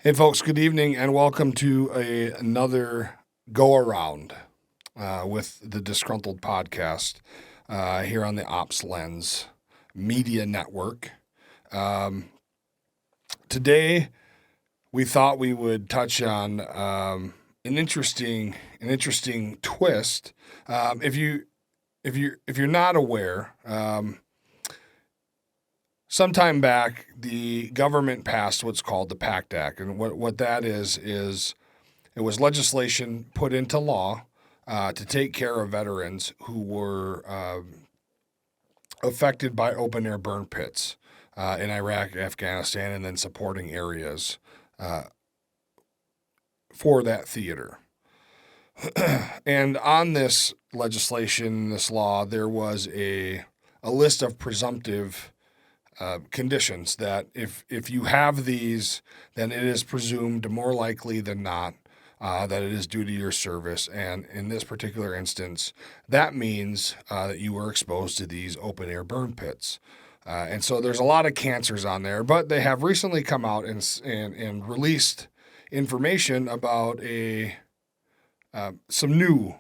Hey, folks, good evening, and welcome to another go-around with the Disgruntled Podcast here on the Ops Lens Media Network. Today, we thought we would touch on an interesting twist. If you're not aware, sometime back, the government passed what's called the Pact Act, and what that is it was legislation put into law to take care of veterans who were affected by open-air burn pits in Iraq, Afghanistan, and then supporting areas for that theater. And on this legislation, this law, there was a list of presumptive conditions that if you have these, then it is presumed more likely than not that it is due to your service. And in this particular instance, that means that you were exposed to these open-air burn pits. And so there's a lot of cancers on there, but they have recently come out and released information about some new.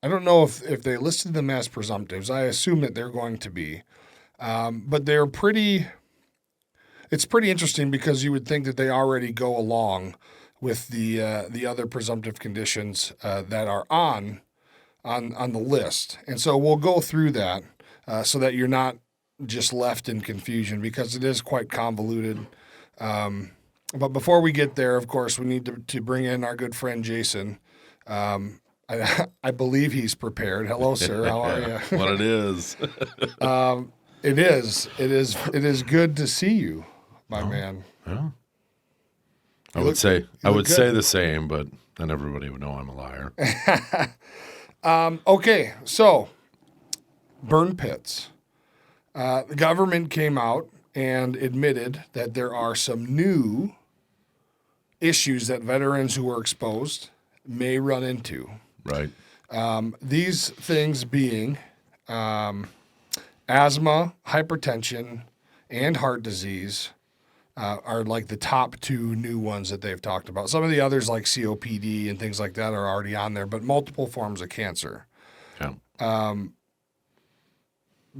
I don't know if they listed them as presumptives. I assume that they're going to be. But they're it's pretty interesting because you would think that they already go along with the other presumptive conditions that are on the list. And so we'll go through that so that you're not just left in confusion because it is quite convoluted. But before we get there, of course, we need to bring in our good friend Jason. I believe he's prepared. Hello, sir. How are you? What it is. It is good to see you, my man. Yeah. I would say the same, but then everybody would know I'm a liar. Okay, so burn pits. The government came out and admitted that there are some new issues that veterans who are exposed may run into. Right. These things being asthma, hypertension, and heart disease are like the top two new ones that they've talked about. Some of the others like COPD and things like that are already on there, but multiple forms of cancer. Yeah.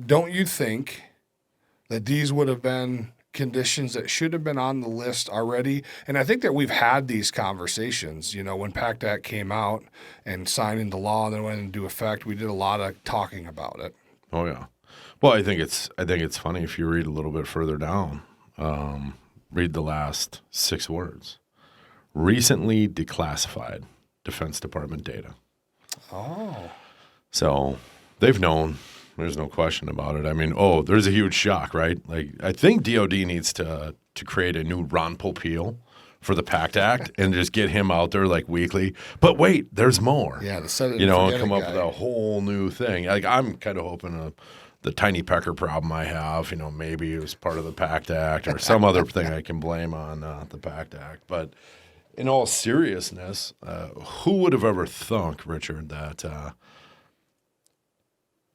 Don't you think that these would have been conditions that should have been on the list already? And I think that we've had these conversations. You know, when Pact Act came out and signed into law and then went into effect, we did a lot of talking about it. Oh yeah. Well, I think it's funny if you read a little bit further down. Read the last 6 words. Recently declassified Defense Department data. Oh. So they've known. There's no question about it. I mean, there's a huge shock, right? Like, I think DOD needs to create a new Ron Popeil for the Pact Act and just get him out there like weekly. But wait, there's more. Yeah, the set it and come up with a whole new thing. Like, I'm kind of hoping the tiny pecker problem I have, maybe it was part of the Pact Act or some other thing I can blame on the Pact Act. But in all seriousness, who would have ever thunk, Richard, that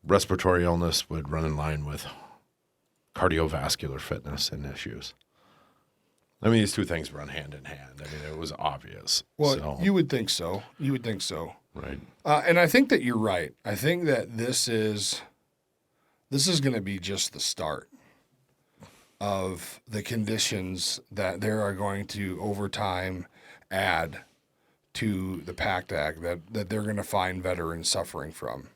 respiratory illness would run in line with cardiovascular fitness and issues? I mean, these two things run hand in hand. I mean, it was obvious. Well, you would think so. Right. And I think that you're right. I think that this is going to be just the start of the conditions that there are going to, over time, add to the Pact Act that they're going to find veterans suffering from.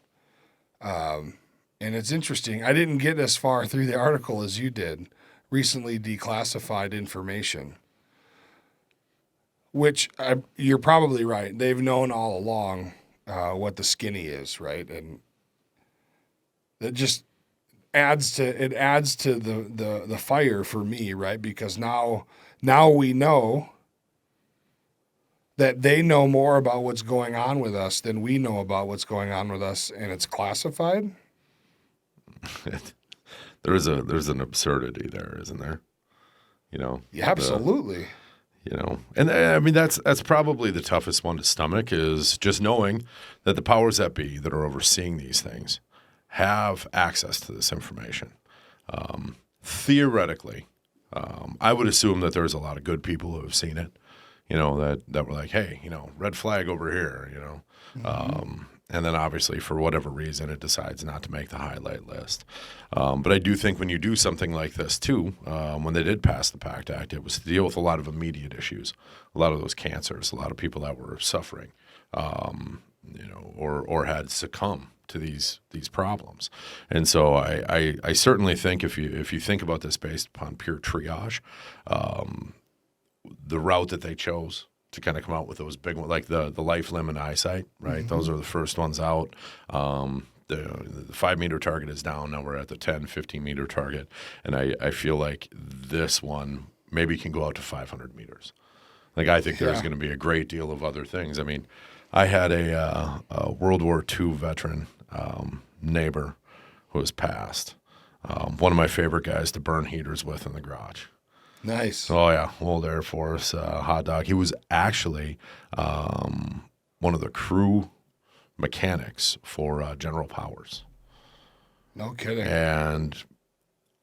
And it's interesting. I didn't get as far through the article as you did. Recently declassified information, which you're probably right. They've known all along what the skinny is, right? And it just adds to the fire for me, right? Because now we know that they know more about what's going on with us than we know about what's going on with us, and it's classified. There's an absurdity there, isn't there? Yeah, absolutely. And I mean that's probably the toughest one to stomach, is just knowing that the powers that be that are overseeing these things have access to this information. Theoretically, I would assume that there's a lot of good people who have seen it. that were like, hey, red flag over here, and then obviously for whatever reason it decides not to make the highlight list. But I do think when you do something like this too, when they did pass the Pact Act, it was to deal with a lot of immediate issues, a lot of those cancers, a lot of people that were suffering, or had succumbed to these problems. And so I certainly think if you think about this based upon pure triage, the route that they chose to kind of come out with those big ones, like the life, limb, and eyesight, right? Those are the first ones out. The 5 meter target is down. Now we're at the 10, 15 meter target. And I feel like this one maybe can go out to 500 meters. Like, I think there's going to be a great deal of other things. I mean, I had a World War II veteran neighbor who has passed. One of my favorite guys to burn heaters with in the garage. Nice. Oh, yeah. Old Air Force hot dog. He was actually one of the crew mechanics for General Powers. No kidding. And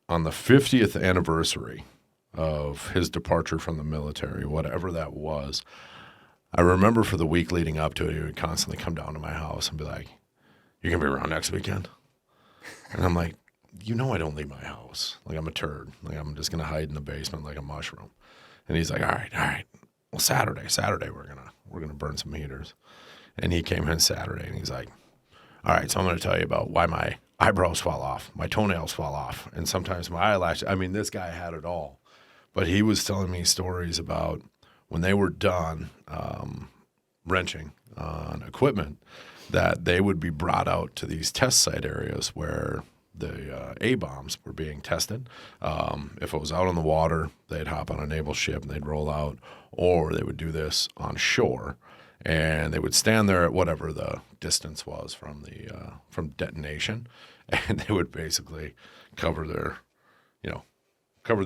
on the 50th anniversary of his departure from the military, whatever that was, I remember for the week leading up to it, he would constantly come down to my house and be like, "You're going to be around next weekend?" And I'm like, I don't leave my house. Like, I'm a turd. Like, I'm just going to hide in the basement like a mushroom. And he's like, all right. Well, Saturday, we're going to burn some heaters. And he came in Saturday and he's like, all right, so I'm going to tell you about why my eyebrows fall off, my toenails fall off, and sometimes my eyelashes. I mean, this guy had it all. But he was telling me stories about when they were done wrenching on equipment, that they would be brought out to these test site areas where the A-bombs were being tested. If it was out on the water, they'd hop on a naval ship and they'd roll out, or they would do this on shore, and they would stand there at whatever the distance was from detonation, and they would basically cover the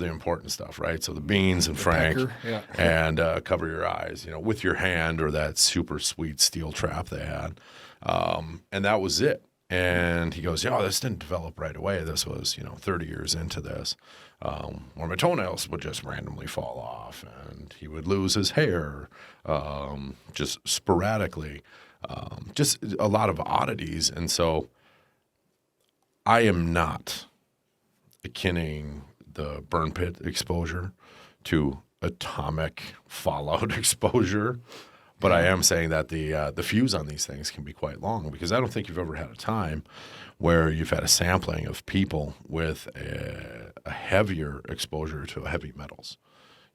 important stuff, right? So the beans and Frank, pecker, yeah. and cover your eyes, with your hand or that super sweet steel trap they had, and that was it. And he goes, this didn't develop right away. This was, 30 years into this, where my toenails would just randomly fall off, and he would lose his hair, just sporadically, just a lot of oddities. And so I am not akinning the burn pit exposure to atomic fallout exposure. But I am saying that the fuse on these things can be quite long, because I don't think you've ever had a time where you've had a sampling of people with a heavier exposure to heavy metals,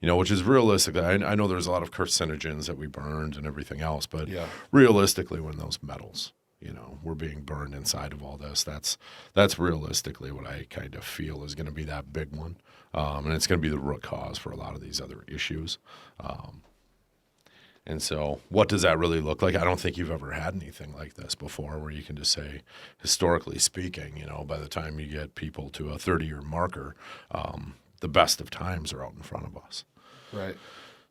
which is realistic. I know there's a lot of carcinogens that we burned and everything else, but realistically, when those metals, were being burned inside of all this, that's realistically what I kind of feel is going to be that big one, and it's going to be the root cause for a lot of these other issues. And so what does that really look like? I don't think you've ever had anything like this before, where you can just say, historically speaking, by the time you get people to a 30-year marker, the best of times are out in front of us. Right.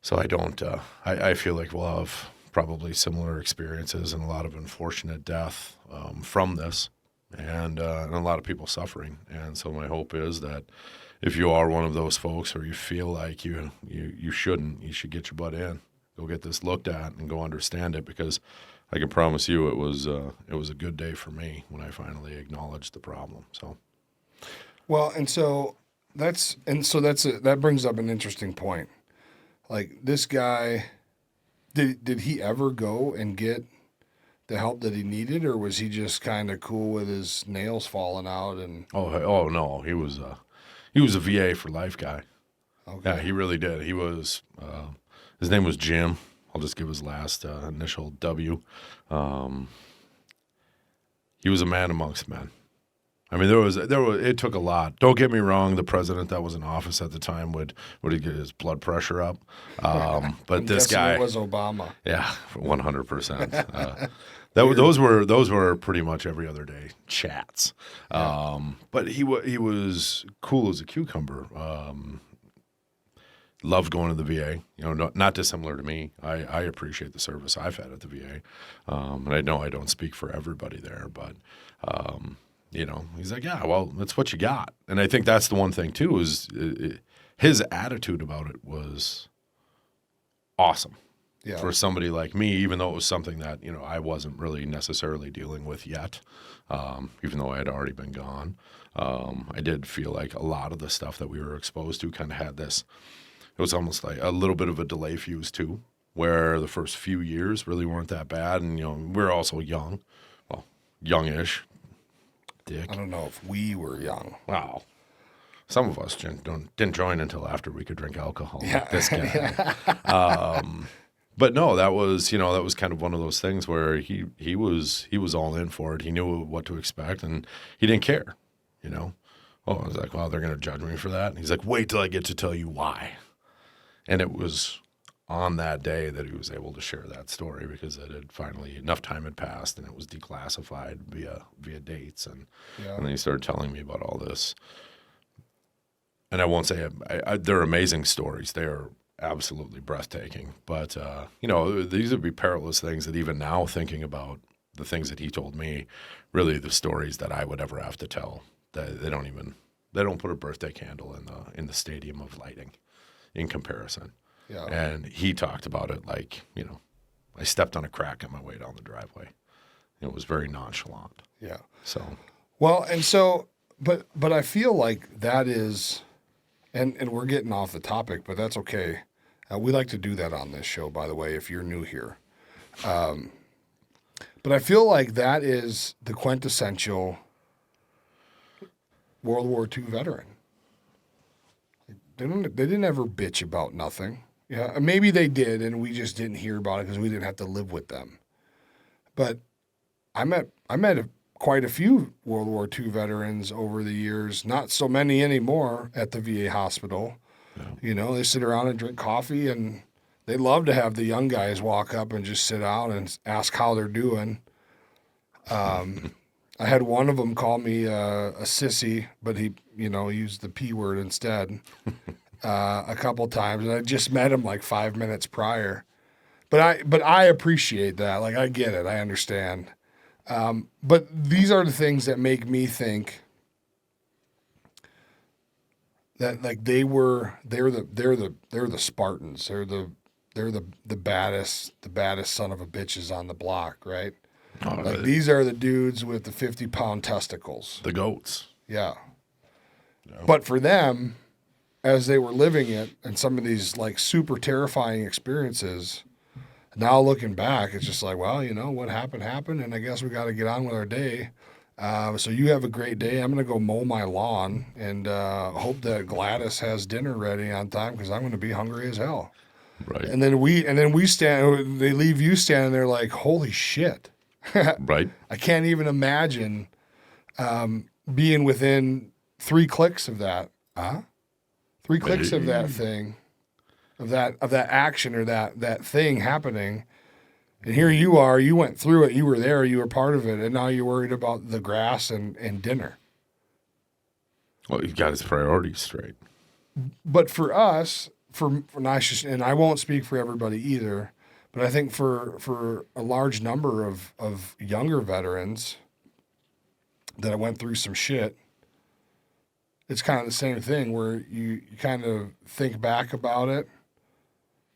So I don't, I feel like we'll have probably similar experiences and a lot of unfortunate death from this, and a lot of people suffering. And so my hope is that if you are one of those folks, or you feel like you should get your butt in. Go get this looked at and go understand it, because I can promise you it was a good day for me when I finally acknowledged the problem. So, well, that brings up an interesting point. Like, this guy, did he ever go and get the help that he needed, or was he just kind of cool with his nails falling out? And oh no, he was a VA for life guy. okay. Yeah, he really did. He was. His name was Jim. I'll just give his last initial W. He was a man amongst men. I mean, it took a lot. Don't get me wrong. The president that was in office at the time would he get his blood pressure up? But this guy it was Obama. Yeah, 100%. Those were pretty much every other day chats. But he was cool as a cucumber. Loved going to the VA, not dissimilar to me. I appreciate the service I've had at the VA. And I know I don't speak for everybody there, but, he's like, yeah, well, that's what you got. And I think that's the one thing too, is his attitude about it was awesome. Yeah. for somebody like me, even though it was something that, I wasn't really necessarily dealing with yet, even though I had already been gone. I did feel like a lot of the stuff that we were exposed to kind of had this, it was almost like a little bit of a delay fuse too, where the first few years really weren't that bad. And, we're also young, well, youngish, dick. I don't know if we were young. Wow. Some of us didn't join until after we could drink alcohol. Yeah. Like this guy. But no, that was kind of one of those things where he was all in for it. He knew what to expect, and he didn't care. Oh, I was like, well, they're going to judge me for that. And he's like, wait till I get to tell you why. And it was on that day that he was able to share that story, because it had finally, enough time had passed and it was declassified via dates. And then he started telling me about all this. And I won't say they're amazing stories. They are absolutely breathtaking. But, these would be perilous things that even now, thinking about the things that he told me, really the stories that I would ever have to tell, they don't put a birthday candle in the stadium of lighting in comparison. Yeah. And he talked about it like, I stepped on a crack on my way down the driveway. It was very nonchalant. Yeah. So. Well, and so, but I feel like that is, and we're getting off the topic, but that's okay. We like to do that on this show, by the way, if you're new here. But I feel like that is the quintessential World War II veteran. They didn't ever bitch about nothing. Yeah, maybe they did, and we just didn't hear about it because we didn't have to live with them. But I met quite a few World War II veterans over the years. Not so many anymore at the VA hospital. Yeah. They sit around and drink coffee, and they love to have the young guys walk up and just sit down and ask how they're doing. I had one of them call me a sissy, but he used the P word instead a couple times, and I just met him like 5 minutes prior. But I appreciate that. Like, I get it. I understand. But these are the things that make me think that like they're the Spartans. They're the baddest son of a bitches on the block, right? Like these are the dudes with the 50-pound testicles. The goats. Yeah. But for them, as they were living it and some of these like super terrifying experiences, now looking back, it's just like, well, what happened, and I guess we got to get on with our day. So you have a great day. I'm going to go mow my lawn and hope that Gladys has dinner ready on time because I'm going to be hungry as hell. Right. And then we stand. They leave you standing there like, holy shit. Right. I can't even imagine being within 3 clicks of that. 3 clicks of that thing, of that action or that thing happening. And here you are, you went through it, you were there, you were part of it, and now you're worried about the grass and dinner. Well, he got his priorities straight. But for us, and I won't speak for everybody either, but I think for a large number of younger veterans that went through some shit, it's kind of the same thing where you kind of think back about it.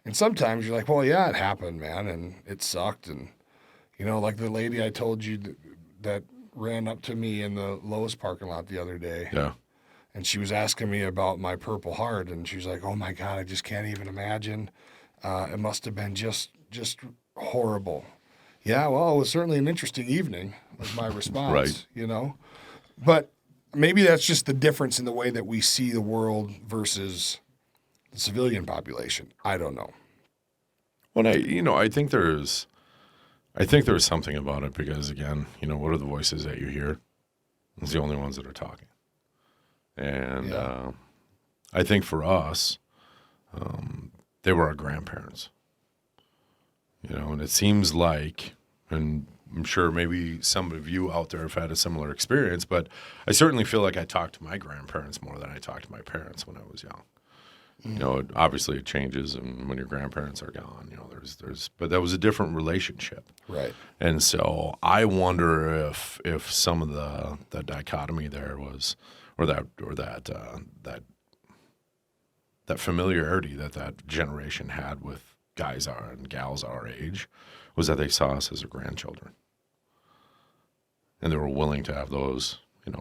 And sometimes you're like, well, yeah, it happened, man, and it sucked. And, like the lady I told you that ran up to me in the Lowe's parking lot the other day. Yeah. And she was asking me about my Purple Heart, and she was like, oh, my God, I just can't even imagine. It must have been just horrible. Yeah, well, it was certainly an interesting evening, was my response, Right. But maybe that's just the difference in the way that we see the world versus the civilian population. I don't know. Well, I think there's something about it because, again, what are the voices that you hear? It's the only ones that are talking. And I think for us, they were our grandparents. And it seems like, and I'm sure maybe some of you out there have had a similar experience, but I certainly feel like I talked to my grandparents more than I talked to my parents when I was young. Obviously it changes, and when your grandparents are gone, but that was a different relationship, right? And so I wonder if some of the dichotomy there was, or that familiarity that generation had with guys are and gals our age, was that they saw us as their grandchildren. And they were willing to have those,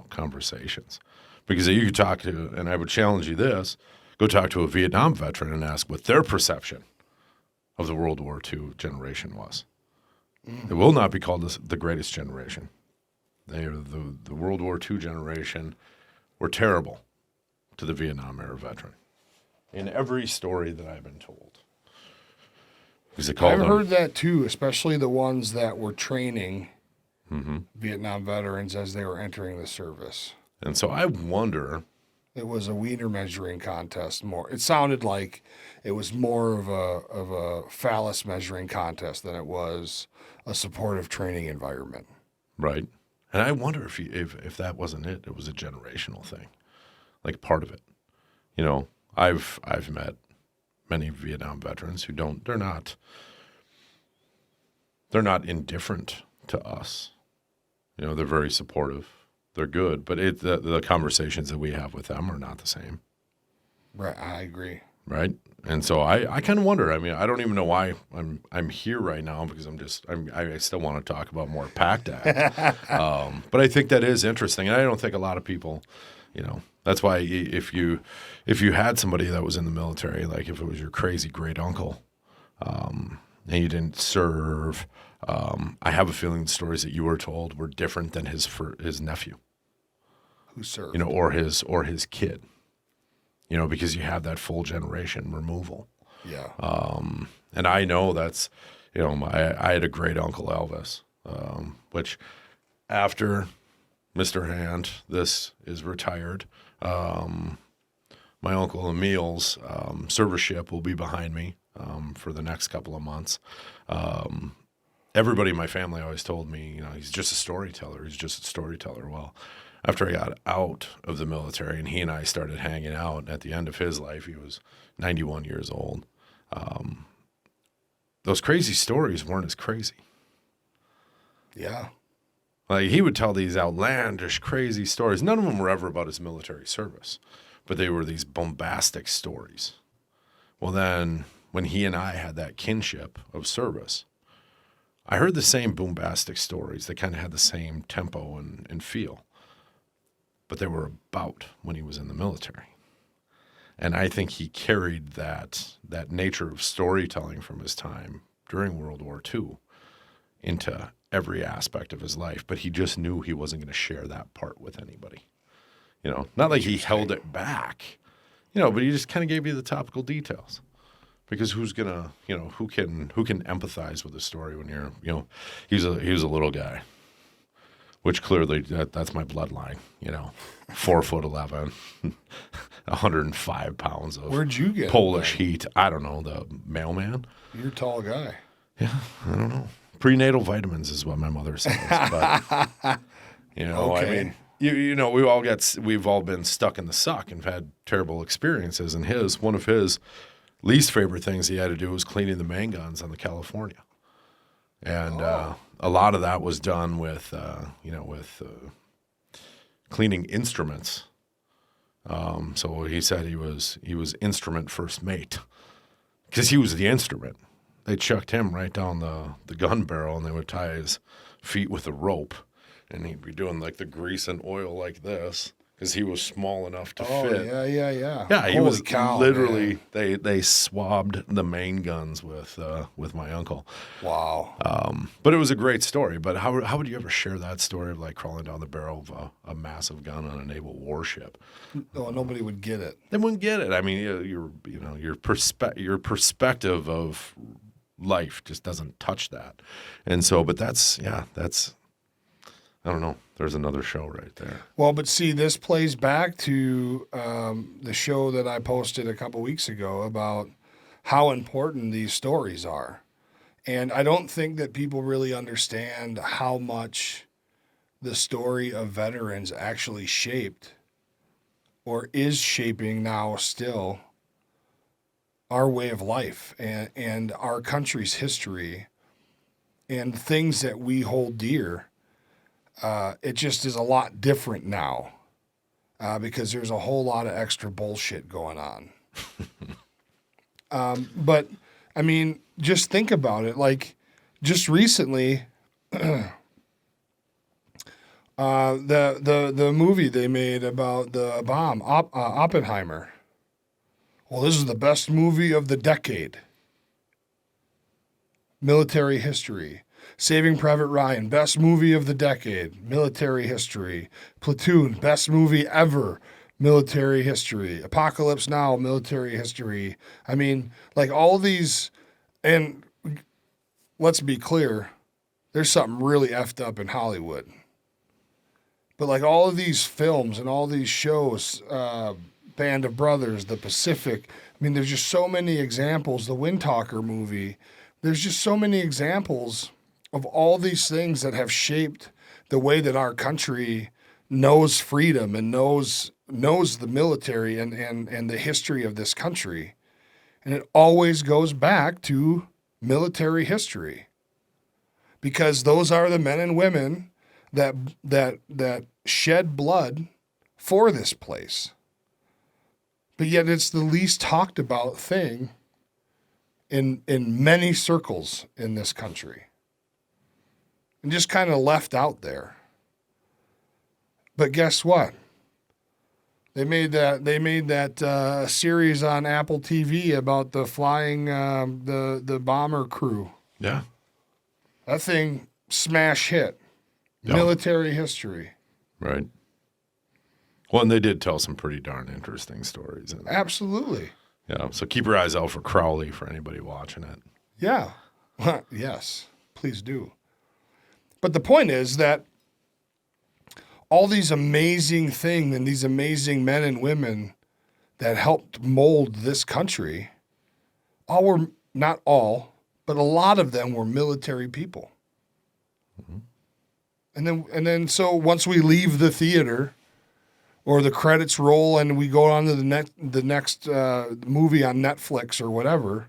conversations. Because you could talk to, and I would challenge you this, go talk to a Vietnam veteran and ask what their perception of the World War II generation was. It will not be called the greatest generation. They are the World War II generation were terrible to the Vietnam era veteran in every story that I've been told. Because they called I've them, heard that too, especially the ones that were training Vietnam veterans as they were entering the service. and so I wonder, It was a wiener measuring contest more. It sounded like it was more of a phallus measuring contest than it was a supportive training environment. right? And I wonder if that wasn't it. It was a generational thing, like part of it. I've met many Vietnam veterans who they're not indifferent to us. They're very supportive. They're good, but the conversations that we have with them are not the same. Right, I agree. Right. And so I kind of wonder. I mean, I don't even know why I'm here right now because I still want to talk about more Pact Act. But I think that is interesting, and I don't think a lot of people, that's why if you had somebody that was in the military, like if it was your crazy great uncle, and you didn't serve, I have a feeling the stories that you were told were different than his nephew, Who served? or his kid. Because you have that full generation removal. Yeah. And I know that's, I had a great uncle Elvis, which after Mr. Hand, this is retired. My uncle Emil's service ship will be behind me for the next couple of months. Everybody in my family always told me, he's just a storyteller. He's just a storyteller. Well, after I got out of the military and he and I started hanging out at the end of his life, he was 91 years old. Those crazy stories weren't as crazy. Yeah. Like he would tell these outlandish, crazy stories. None of them were ever about his military service, but they were these bombastic stories. Well, then when he and I had that kinship of service, I heard the same bombastic stories. They kind of had the same tempo and feel. But they were about when he was in the military. And I think he carried that nature of storytelling from his time during World War II into every aspect of his life. But he just knew he wasn't going to share that part with anybody. Not like he held it back, but he just kind of gave you the topical details. Because who's gonna, who can empathize with a story when you're, he was a little guy. Which clearly that's my bloodline, 4'11", 105 pounds of Where'd you get Polish it, heat. I don't know, the mailman. You're a tall guy. Yeah, I don't know. Prenatal vitamins is what my mother says. But Okay. I mean, we've all been stuck in the suck and had terrible experiences. And one of his least favorite things he had to do was cleaning the main guns on the California. And a lot of that was done with cleaning instruments. So he said he was instrument first mate because he was the instrument. They chucked him right down the gun barrel and they would tie his feet with a rope, and he'd be doing like the grease and oil like this. Because he was small enough to fit. Yeah. Yeah, he Holy was cow, literally. man. They swabbed the main guns with my uncle. Wow. But it was a great story. But how would you ever share that story of like crawling down the barrel of a massive gun on a naval warship? Oh, nobody would get it. They wouldn't get it. I mean, your perspective of life just doesn't touch that. And so, but that's I don't know. There's another show right there. Well, but see, this plays back to the show that I posted a couple weeks ago about how important these stories are. And I don't think that people really understand how much the story of veterans actually shaped or is shaping now still our way of life and our country's history and things that we hold dear. It just is a lot different now because there's a whole lot of extra bullshit going on. But I mean, just think about it. Like, just recently, the movie they made about the bomb, Oppenheimer. Well, this is the best movie of the decade. Military history. Saving Private Ryan, best movie of the decade. Military history. Platoon, best movie ever. Military history. Apocalypse Now, military history. I mean, like all these, and let's be clear, there's something really effed up in Hollywood. But like all of these films and all these shows, Band of Brothers, The Pacific, I mean, there's just so many examples. The Wind Talker movie, there's just so many examples of all these things that have shaped the way that our country knows freedom and knows the military and the history of this country. And it always goes back to military history. Because those are the men and women that shed blood for this place. But yet it's the least talked about thing in many circles in this country. And just kind of left out there. But guess what? They made that series on Apple TV about the flying the bomber crew. Yeah. That thing smash hit. Yeah. Military history. Right. Well, and they did tell some pretty darn interesting stories. Absolutely. Yeah. So keep your eyes out for Crowley for anybody watching it. Yeah. Yes. Please do. But the point is that all these amazing things and these amazing men and women that helped mold this country, not all, but a lot of them were military people. Mm-hmm. And then so once we leave the theater or the credits roll and we go on to the next movie on Netflix or whatever,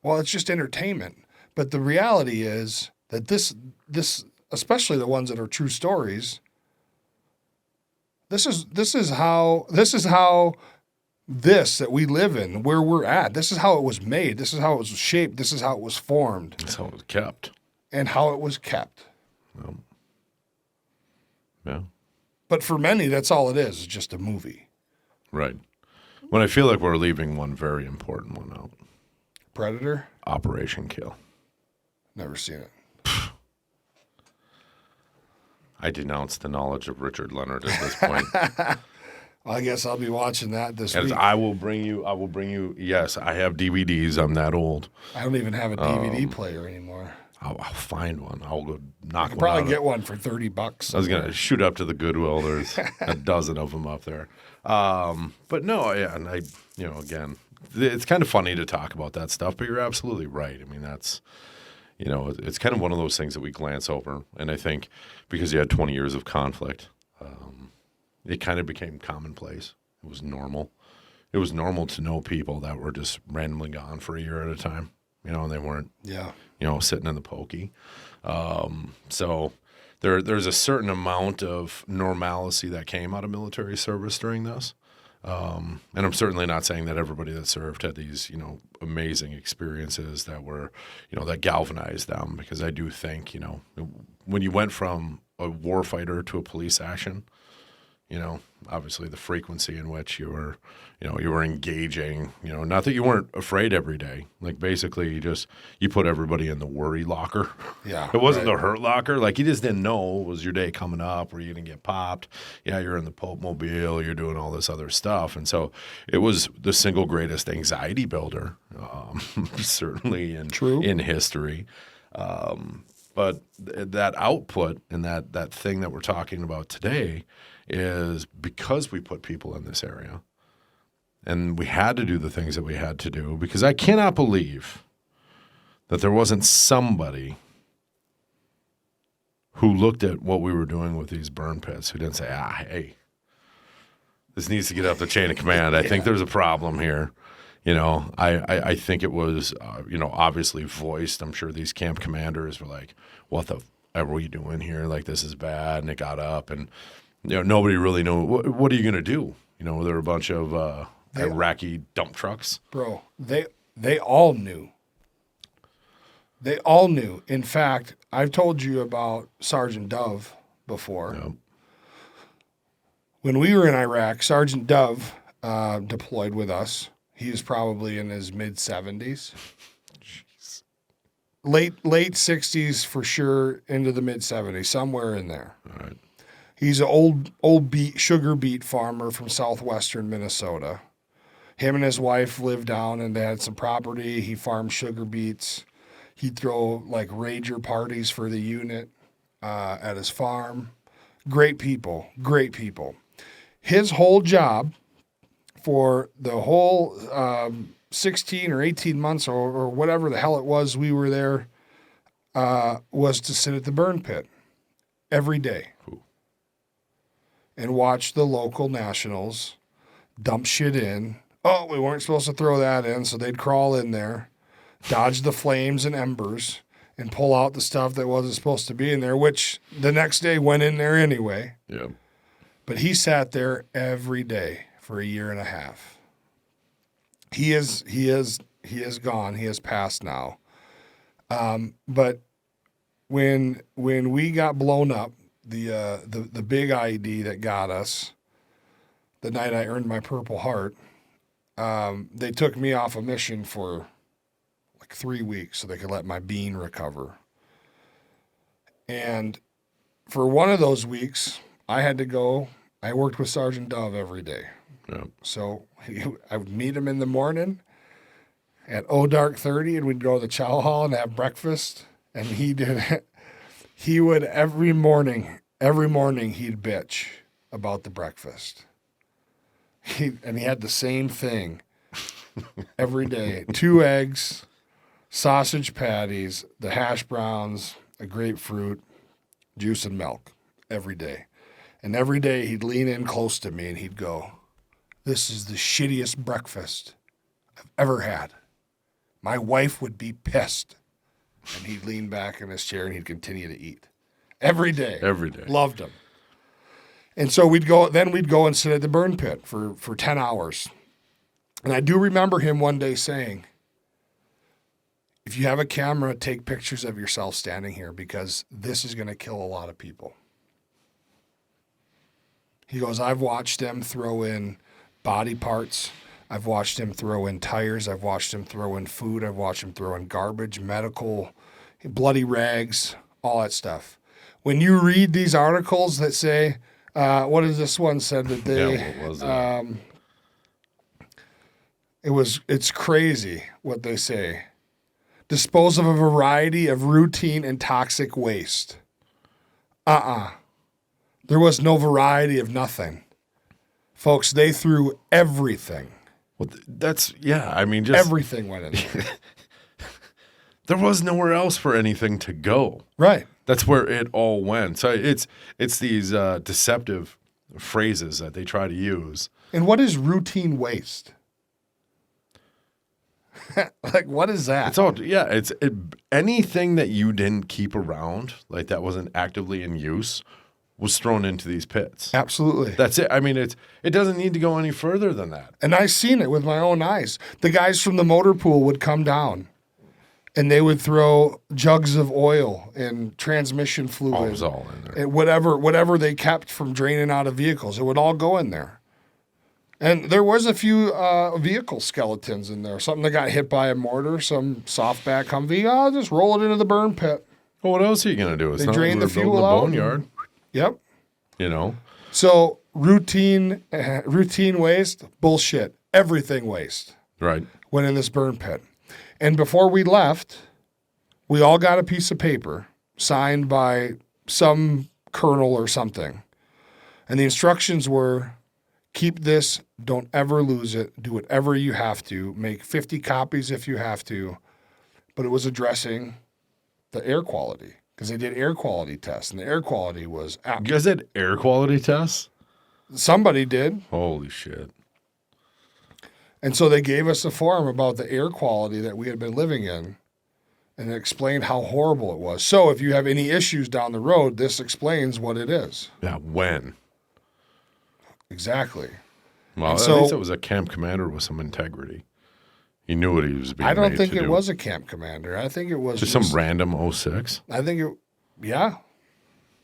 well, it's just entertainment. But the reality is that this especially the ones that are true stories, this is how that we live in, where we're at. This is how it was made. This is how it was shaped. This is how it was formed. That's how it was kept. And how it was kept. Yeah. But for many, that's all it is just a movie. Right. When I feel like we're leaving one very important one out. Predator? Operation Kill. Never seen it. I denounce the knowledge of Richard Leonard at this point. Well, I guess I'll be watching that this week. I will bring you, yes, I have DVDs. I'm that old. I don't even have a DVD player anymore. I'll find one. I'll go knock one probably out. get one for $30. I was going to shoot up to the Goodwill. There's a dozen of them up there. But no, yeah, and again, it's kind of funny to talk about that stuff, but you're absolutely right. I mean, that's, it's kind of one of those things that we glance over. And I think because you had 20 years of conflict, it kind of became commonplace. It was normal. It was normal to know people that were just randomly gone for a year at a time, and they weren't, sitting in the pokey. So there's a certain amount of normalcy that came out of military service during this. And I'm certainly not saying that everybody that served had these, amazing experiences that were, that galvanized them, because I do think, when you went from a warfighter to a police action, obviously the frequency in which you were engaging, not that you weren't afraid every day. Like basically you put everybody in the worry locker. Yeah. It wasn't the hurt locker. Like you just didn't know, was your day coming up? Were you going to get popped? Yeah, you're in the Pope Mobile. You're doing all this other stuff. And so it was the single greatest anxiety builder, certainly in history. But that output and that thing that we're talking about today is because we put people in this area and we had to do the things that we had to do, because I cannot believe that there wasn't somebody who looked at what we were doing with these burn pits who didn't say, hey, this needs to get up the chain of command. I think there's a problem here. I think it was, obviously voiced. I'm sure these camp commanders were like, what the are we doing here? Like, this is bad. And it got up and, nobody really knew. What are you going to do? There were a bunch of Iraqi dump trucks. Bro, They all knew. They all knew. In fact, I've told you about Sergeant Dove before. Yep. When we were in Iraq, Sergeant Dove deployed with us. He was probably in his mid 70s. Jeez. Late 60s for sure, into the mid 70s, somewhere in there. All right. He's an old sugar beet farmer from southwestern Minnesota. Him and his wife lived down and they had some property. He farmed sugar beets. He'd throw like rager parties for the unit at his farm. Great people, great people. His whole job for the whole 16 or 18 months or whatever the hell it was we were there was to sit at the burn pit every day and watch the local nationals dump shit in. Oh, we weren't supposed to throw that in, so they'd crawl in there, dodge the flames and embers, and pull out the stuff that wasn't supposed to be in there, which the next day went in there anyway. Yeah. But he sat there every day for a year and a half. He is gone. He has passed now. But when we got blown up, the big IED that got us, the night I earned my Purple Heart, they took me off a mission for like 3 weeks so they could let my bean recover. And for one of those weeks, I had to go. I worked with Sergeant Dove every day. Yeah. So I would meet him in the morning at dark 30, and we'd go to the chow hall and have breakfast. And he would every morning he'd bitch about the breakfast. He had the same thing every day: 2 eggs, sausage patties, the hash browns, a grapefruit, juice and milk every day. And every day he'd lean in close to me and he'd go, "This is the shittiest breakfast I've ever had. My wife would be pissed." And he'd lean back in his chair and he'd continue to eat. Every day. Every day. Loved him. And so we'd go and sit at the burn pit for 10 hours. And I do remember him one day saying, "If you have a camera, take pictures of yourself standing here because this is going to kill a lot of people." He goes, "I've watched them throw in body parts. I've watched him throw in tires. I've watched him throw in food. I've watched him throw in garbage, medical, bloody rags, all that stuff." When you read these articles that say, what is this one said that they, Yeah, what was it? It's crazy what they say. Dispose of a variety of routine and toxic waste. There was no variety of nothing. Folks, they threw everything. Well, I mean, just Everything went in there. there was nowhere else for anything to go. Right. That's where it all went. So it's these deceptive phrases that they try to use. And what is routine waste? Like, what is that? It's all anything that you didn't keep around, like that wasn't actively in use, was thrown into these pits. Absolutely. That's it. I mean, it doesn't need to go any further than that. And I seen it with my own eyes. The guys from the motor pool would come down and they would throw jugs of oil and transmission fluid. It was all in there. And whatever they kept from draining out of vehicles, it would all go in there. And there was a few vehicle skeletons in there. Something that got hit by a mortar, some softback Humvee. I'll just roll it into the burn pit. Well, what else are you going to do? It's They not like drain the we're building fuel a out. boneyard, Yep. you know? So routine waste, bullshit. Everything waste Right. went in this burn pit. And before we left, we all got a piece of paper signed by some colonel or something. And the instructions were, keep this, don't ever lose it, do whatever you have to, make 50 copies if you have to. But it was addressing the air quality because they did air quality tests, and the air quality was You guys had air quality tests? somebody did. Holy shit. And so they gave us a form about the air quality that we had been living in, and it explained how horrible it was. So if you have any issues down the road, this explains what it is. Yeah, when? Exactly. Well, And at so- least it was a camp commander with some integrity. He knew what he was being I don't made think to it do. was a camp commander. I think it was Just some random 06? I think it, yeah.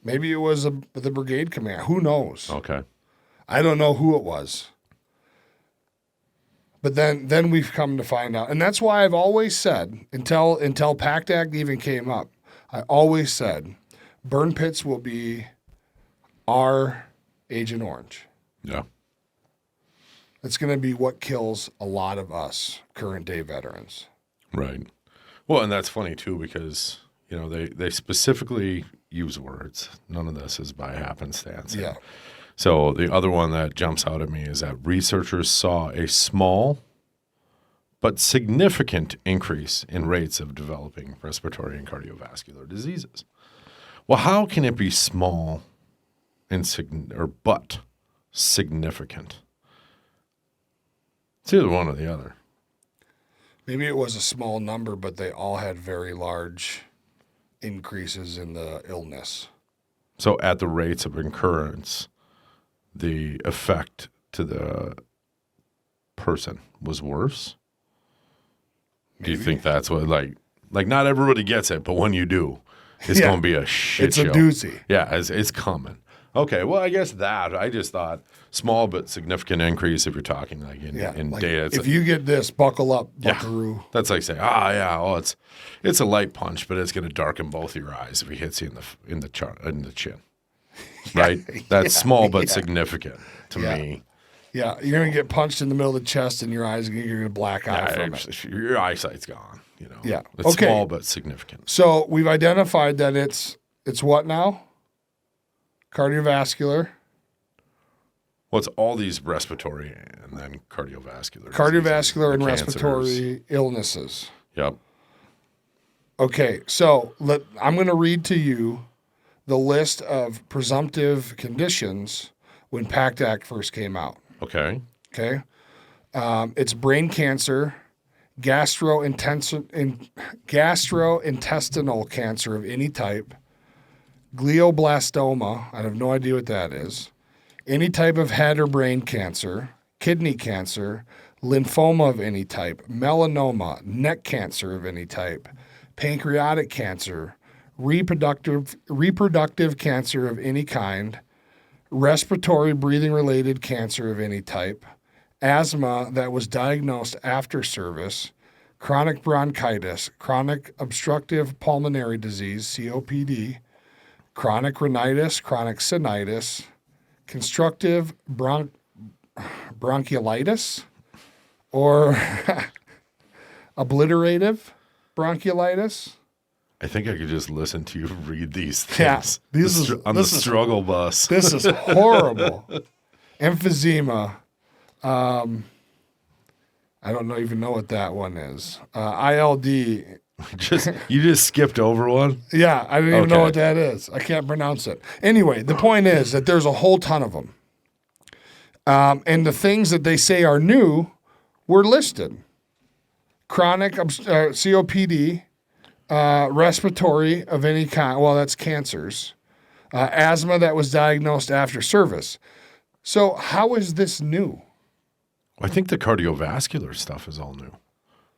Maybe it was the brigade commander. Who knows? Okay. I don't know who it was. But then we've come to find out. And that's why I've always said, until Pact Act even came up, I always said, burn pits will be our Agent Orange. Yeah. It's going to be what kills a lot of us current day veterans. Right. Well, and that's funny too because, they specifically use words. None of this is by happenstance. Yeah. So the other one that jumps out at me is that researchers saw a small but significant increase in rates of developing respiratory and cardiovascular diseases. Well, how can it be small but significant? It's either one or the other. Maybe it was a small number, but they all had very large increases in the illness. So at the rates of occurrence, the effect to the person was worse? Maybe. Do you think that's what, like not everybody gets it, but when you do, it's going to be a shit show. It's a doozy. Yeah, it's coming. Okay, well, I guess I just thought small but significant increase if you're talking like in data. If you get this, buckle up, buckaroo. That's like saying, it's a light punch, but it's going to darken both your eyes if he hits you in the chin. Right? That's small but significant to me. Yeah, you're going to get punched in the middle of the chest and your eyes, you're going to black out from it. Your eyesight's gone. Yeah. It's small but significant. So we've identified that it's what now? Cardiovascular. Well, it's all these respiratory and then cardiovascular. Cardiovascular and cancers. respiratory illnesses. Yep. Okay, so I'm going to read to you the list of presumptive conditions when Pact Act first came out. Okay. Okay. It's brain cancer, gastrointestinal cancer of any type, glioblastoma, I have no idea what that is, any type of head or brain cancer, kidney cancer, lymphoma of any type, melanoma, neck cancer of any type, pancreatic cancer, reproductive cancer of any kind, respiratory breathing-related cancer of any type, asthma that was diagnosed after service, chronic bronchitis, chronic obstructive pulmonary disease, COPD, chronic rhinitis, chronic sinusitis, constructive bronchiolitis, or obliterative bronchiolitis. I think I could just listen to you read these things. Yeah, the struggle bus. This is horrible. Emphysema. I don't even know what that one is. ILD. You just skipped over one? Yeah, I didn't even know what that is. I can't pronounce it. Anyway, the point is that there's a whole ton of them. And the things that they say are new were listed. Chronic COPD, respiratory of any kind. Well, that's cancers. Asthma that was diagnosed after service. So how is this new? I think the cardiovascular stuff is all new.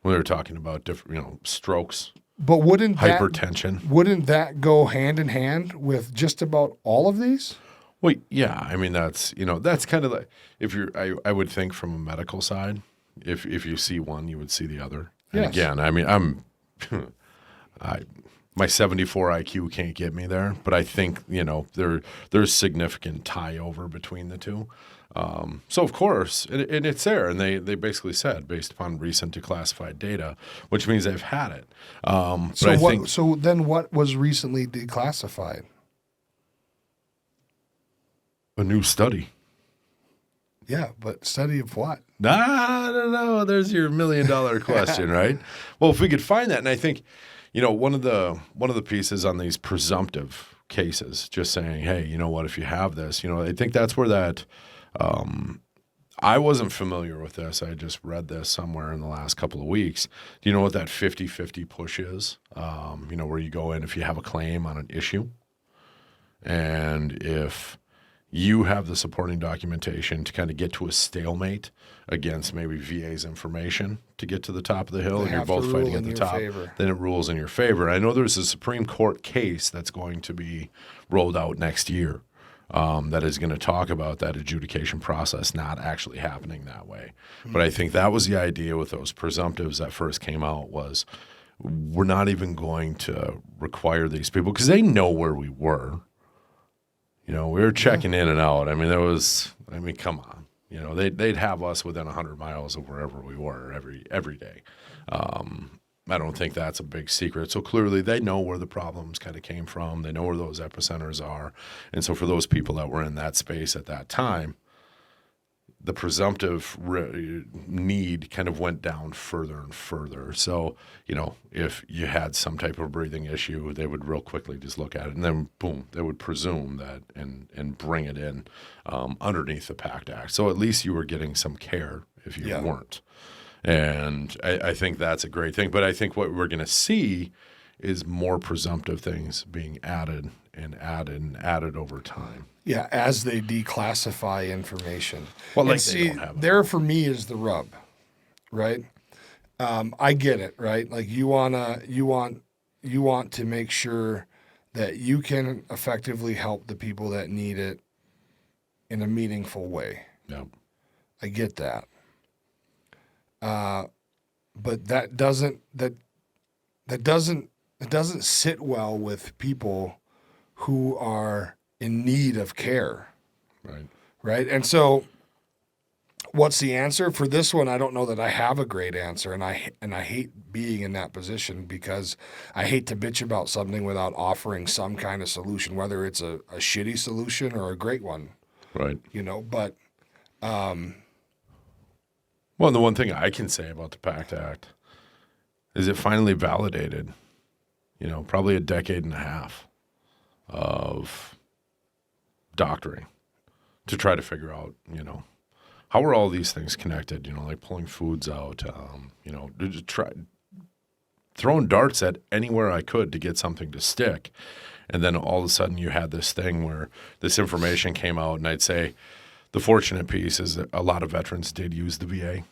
When they were talking about different, strokes, but hypertension. Wouldn't that go hand in hand with just about all of these? Well, yeah. I mean, that's kind of like I would think from a medical side, if you see one, you would see the other. And Yes. again, I mean, my 74 IQ can't get me there, but I think there's significant tie over between the two. So of course, and it's there, and they basically said based upon recent declassified data, which means they've had it. So then what was recently declassified? A new study. Yeah, but study of what? I don't know. There's your $1 million question, right? Well, if we could find that, and I think, one of the pieces on these presumptive cases, just saying, hey, you know what, if you have this, I think that's where that. I wasn't familiar with this. I just read this somewhere in the last couple of weeks. Do you know what that 50-50 push is? Where you go in if you have a claim on an issue, and if you have the supporting documentation to kind of get to a stalemate against maybe VA's information to get to the top of the hill, They and you're have to both fighting rule at in the your top, favor. then it rules in your favor. I know there's a Supreme Court case that's going to be rolled out next year that is going to talk about that adjudication process not actually happening that way. But I think that was the idea with those presumptives that first came out was we're not even going to require these people because they know where we were. You know, we were checking in and out. I mean, come on. You know, they'd have us within 100 miles of wherever we were every day. I don't think that's a big secret. So clearly they know where the problems kind of came from. They know where those epicenters are. And so for those people that were in that space at that time, the presumptive need kind of went down further and further. So, you know, if you had some type of breathing issue, they would real quickly just look at it and then boom, they would presume that and bring it in underneath the Pact Act. So at least you were getting some care if you weren't. And I think that's a great thing. But I think what we're going to see is more presumptive things being added and added and added over time. Yeah, as they declassify information. Well, like and see, they don't have it. there for me is the rub, right? I get it, right? Like you want to make sure that you can effectively help the people that need it in a meaningful way. Yeah. I get that. But that doesn't sit well with people who are in need of care. Right. Right. And so what's the answer for this one? I don't know that I have a great answer. And I hate being in that position because I hate to bitch about something without offering some kind of solution, whether it's a shitty solution or a great one. Right. You know, but well, the one thing I can say about the Pact Act is it finally validated, you know, probably a decade and a half of doctoring to try to figure out, you know, how are all these things connected, you know, like pulling foods out, you know, to try throwing darts at anywhere I could to get something to stick. And then all of a sudden you had this thing where this information came out, and I'd say the fortunate piece is that a lot of veterans did use the VA,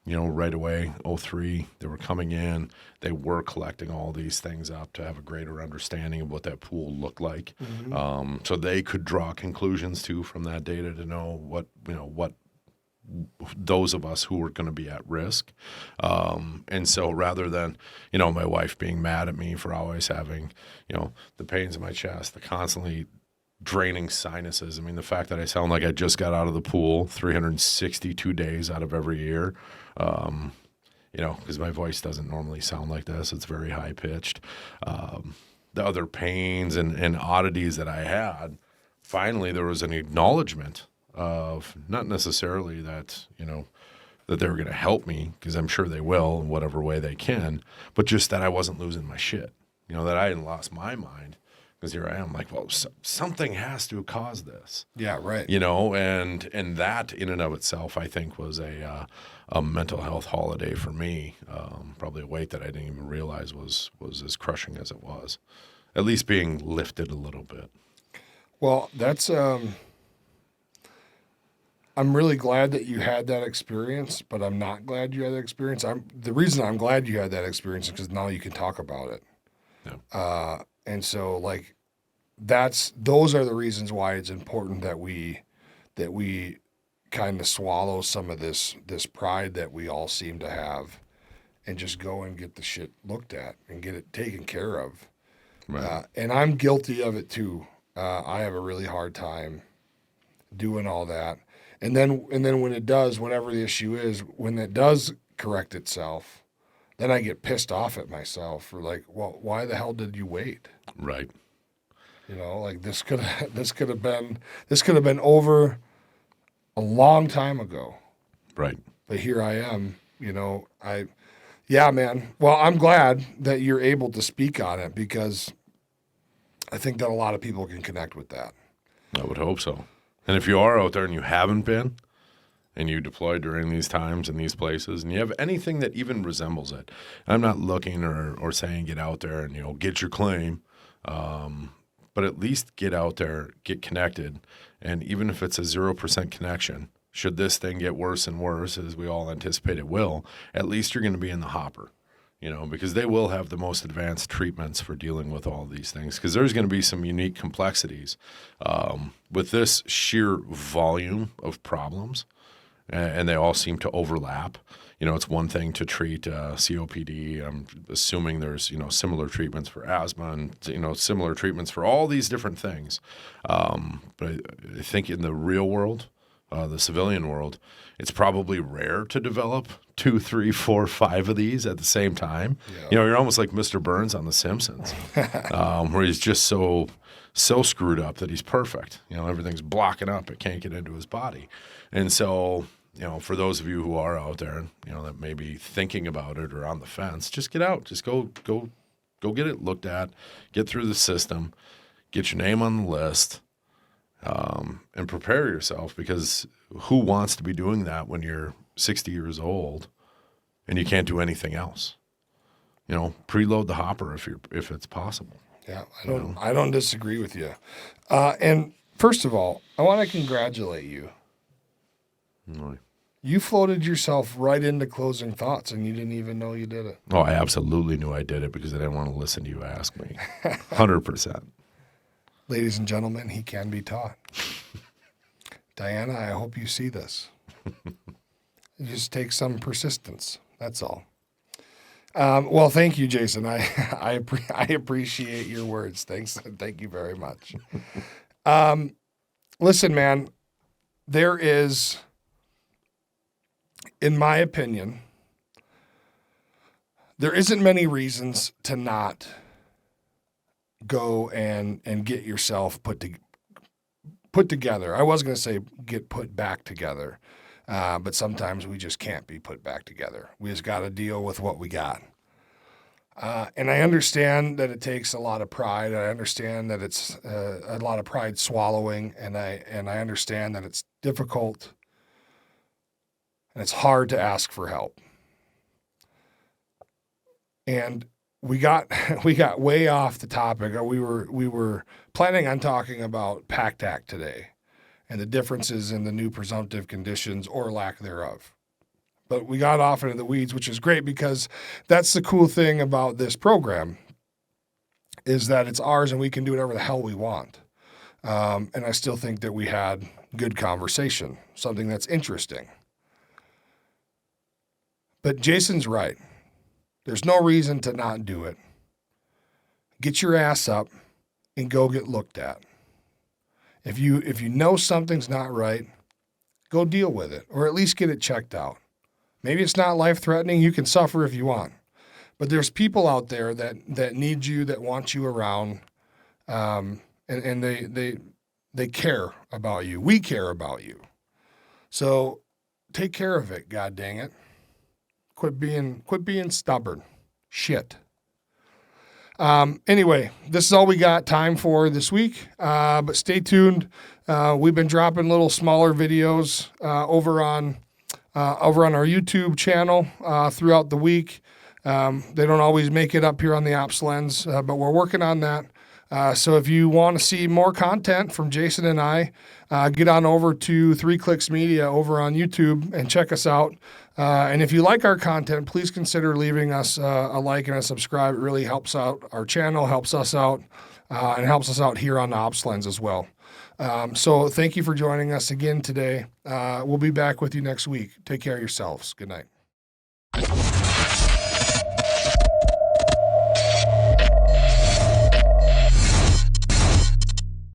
you know, right away, 03. They were coming in. They were collecting all these things up to have a greater understanding of what that pool looked like. Mm-hmm. So they could draw conclusions, too, from that data to know what those of us who were going to be at risk. And so rather than, you know, my wife being mad at me for always having, you know, the pains in my chest, the constantly draining sinuses. I mean, the fact that I sound like I just got out of the pool 362 days out of every year, you know, because my voice doesn't normally sound like this. It's very high pitched. The other pains and oddities that I had, finally there was an acknowledgement of not necessarily that, you know, that they were going to help me, because I'm sure they will in whatever way they can, but just that I wasn't losing my shit, you know, that I hadn't lost my mind. Because here I am, like, well, something has to cause this. Yeah, right. You know, and that in and of itself, I think, was a mental health holiday for me. Probably a weight that I didn't even realize was as crushing as it was. At least being lifted a little bit. Well, that's I'm really glad that you had that experience, but I'm not glad you had that experience. The reason I'm glad you had that experience is because now you can talk about it. Yeah. And so, like, those are the reasons why it's important that we kind of swallow some of this pride that we all seem to have, and just go and get the shit looked at and get it taken care of. Right. And I'm guilty of it too. I have a really hard time doing all that. And then when it does, whatever the issue is, when it does correct itself, then I get pissed off at myself for, like, well, why the hell did you wait? Right. You know, like this could have been over a long time ago. Right. But here I am, you know, yeah, man. Well, I'm glad that you're able to speak on it, because I think that a lot of people can connect with that. I would hope so. And if you are out there and you haven't been, and you deploy during these times in these places, and you have anything that even resembles it, I'm not looking or saying get out there and, you know, get your claim. but at least get out there, get connected. And even if it's a 0% connection, should this thing get worse and worse, as we all anticipate it will, at least you're going to be in the hopper, because they will have the most advanced treatments for dealing with all these things, because there's going to be some unique complexities with this sheer volume of problems, and they all seem to overlap. It's one thing to treat COPD. I'm assuming there's, similar treatments for asthma and, similar treatments for all these different things. But I think in the real world, the civilian world, it's probably rare to develop 2, 3, 4, 5 of these at the same time. Yeah. You're almost like Mr. Burns on The Simpsons, where he's just so screwed up that he's perfect. Everything's blocking up. It can't get into his body. And so, for those of you who are out there, that may be thinking about it or on the fence, just get out. Just go get it looked at, get through the system, get your name on the list, and prepare yourself, because who wants to be doing that when you're 60 years old and you can't do anything else? Preload the hopper if it's possible. Yeah, I don't disagree with you. And first of all, I want to congratulate you. Really? You floated yourself right into closing thoughts, and you didn't even know you did it. Oh, I absolutely knew I did it because I didn't want to listen to you ask me. 100%. Ladies and gentlemen, he can be taught. Diana, I hope you see this. It just takes some persistence. That's all. Well, thank you, Jason. I appreciate your words. Thanks. Thank you very much. Listen, man, there is, in my opinion, there isn't many reasons to not go and get yourself put together. I was going to say get put back together, but sometimes we just can't be put back together. We just got to deal with what we got. And I understand that it takes a lot of pride. I understand that it's a lot of pride swallowing, and I understand that it's difficult and it's hard to ask for help. And we got way off the topic. We were planning on talking about Pact Act today and the differences in the new presumptive conditions or lack thereof. But we got off into the weeds, which is great, because that's the cool thing about this program is that it's ours and we can do whatever the hell we want. And I still think that we had good conversation, something that's interesting. But Jason's right. There's no reason to not do it. Get your ass up and go get looked at. If you know something's not right, go deal with it, or at least get it checked out. Maybe it's not life-threatening. You can suffer if you want. But there's people out there that need you, that want you around, and they care about you. We care about you. So take care of it, god dang it. Quit being stubborn. Shit. Anyway, this is all we got time for this week. But stay tuned. We've been dropping little smaller videos over on our YouTube channel throughout the week. They don't always make it up here on the Ops Lens, but we're working on that. So if you want to see more content from Jason and I, get on over to 3 Clicks Media over on YouTube and check us out. And if you like our content, please consider leaving us a like and a subscribe. It really helps out our channel, helps us out, and helps us out here on the Ops Lens as well. So thank you for joining us again today. We'll be back with you next week. Take care of yourselves. Good night.